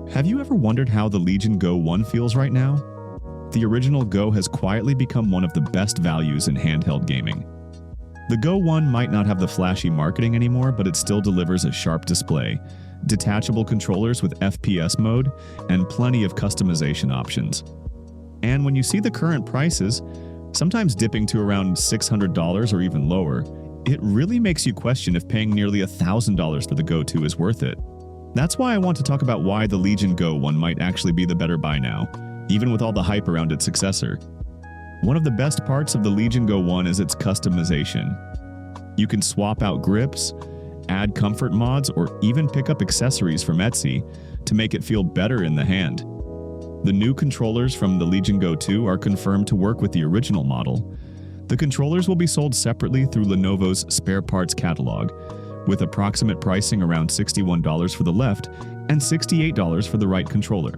Have you ever wondered how the Legion Go1 feels right now? The original Go has quietly become one of the best values in handheld gaming. The Go1 might not have the flashy marketing anymore, but it still delivers a sharp display, detachable controllers with FPS mode, and plenty of customization options. And when you see the current prices, sometimes dipping to around $600 or even lower, it really makes you question if paying nearly $1,000 for the Go 2 is worth it. That's why I want to talk about why the Legion Go1 might actually be the better buy now, even with all the hype around its successor. One of the best parts of the Legion Go1 is its customization. You can swap out grips, add comfort mods, or even pick up accessories from Etsy to make it feel better in the hand. The new controllers from the Legion Go 2 are confirmed to work with the original model. The controllers will be sold separately through Lenovo's spare parts catalog, with approximate pricing around $61 for the left and $68 for the right controller.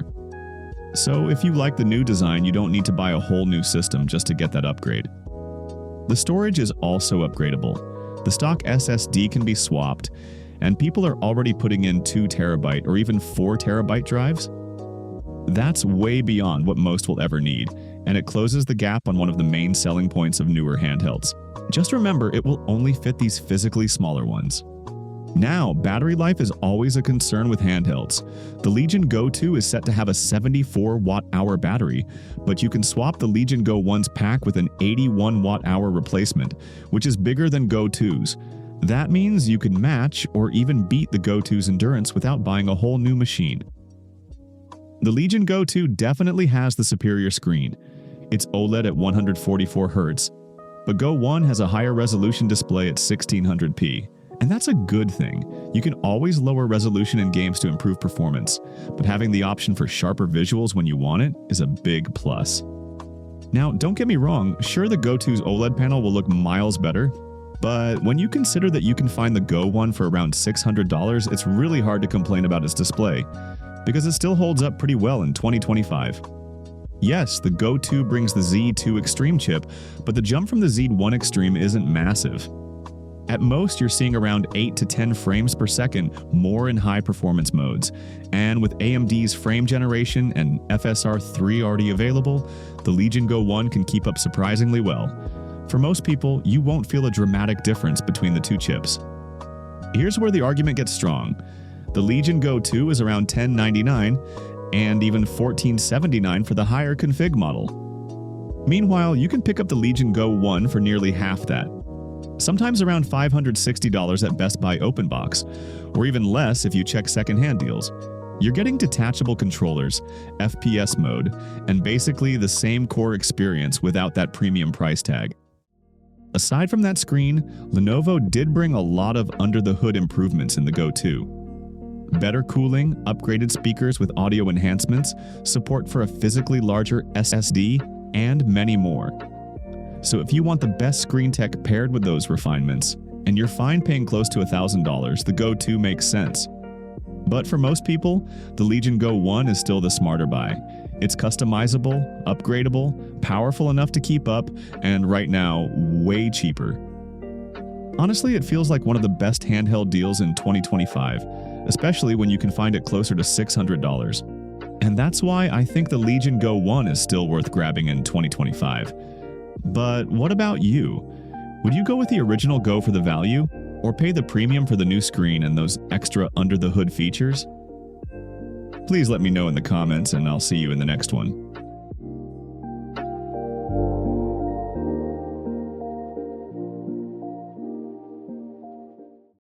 So if you like the new design, you don't need to buy a whole new system just to get that upgrade. The storage is also upgradable. The stock SSD can be swapped, and people are already putting in 2 terabyte or even 4 terabyte drives. That's way beyond what most will ever need, and it closes the gap on one of the main selling points of newer handhelds. Just remember, it will only fit these physically smaller ones. Now, battery life is always a concern with handhelds. The Legion Go 2 is set to have a 74 watt-hour battery, but you can swap the Legion Go 1's pack with an 81 watt-hour replacement, which is bigger than Go 2's. That means you can match or even beat the Go 2's endurance without buying a whole new machine. The Legion Go 2 definitely has the superior screen. It's OLED at 144 Hz, but Go 1 has a higher resolution display at 1600p. And that's a good thing. You can always lower resolution in games to improve performance, but having the option for sharper visuals when you want it is a big plus. Now, don't get me wrong, sure the Go 2's OLED panel will look miles better, but when you consider that you can find the Go 1 for around $600, it's really hard to complain about its display, because it still holds up pretty well in 2025. Yes, the Go 2 brings the Z2 Extreme chip, but the jump from the Z1 Extreme isn't massive. At most, you're seeing around 8 to 10 frames per second more in high-performance modes, and with AMD's frame generation and FSR 3 already available, the Legion Go 1 can keep up surprisingly well. For most people, you won't feel a dramatic difference between the two chips. Here's where the argument gets strong. The Legion Go 2 is around $1,099, and even $1,479 for the higher config model. Meanwhile, you can pick up the Legion Go 1 for nearly half that. Sometimes around $560 at Best Buy Open Box, or even less if you check secondhand deals. You're getting detachable controllers, FPS mode, and basically the same core experience without that premium price tag. Aside from that screen, Lenovo did bring a lot of under-the-hood improvements in the Go 2. Better cooling, upgraded speakers with audio enhancements, support for a physically larger SSD, and many more. So if you want the best screen tech paired with those refinements, and you're fine paying close to $1,000, the Go 2 makes sense. But for most people, the Legion Go 1 is still the smarter buy. It's customizable, upgradable, powerful enough to keep up, and right now, way cheaper. Honestly, it feels like one of the best handheld deals in 2025, especially when you can find it closer to $600. And that's why I think the Legion Go 1 is still worth grabbing in 2025. But what about you? Would you go with the original Go for the value, or pay the premium for the new screen and those extra under-the-hood features? Please let me know in the comments, and I'll see you in the next one.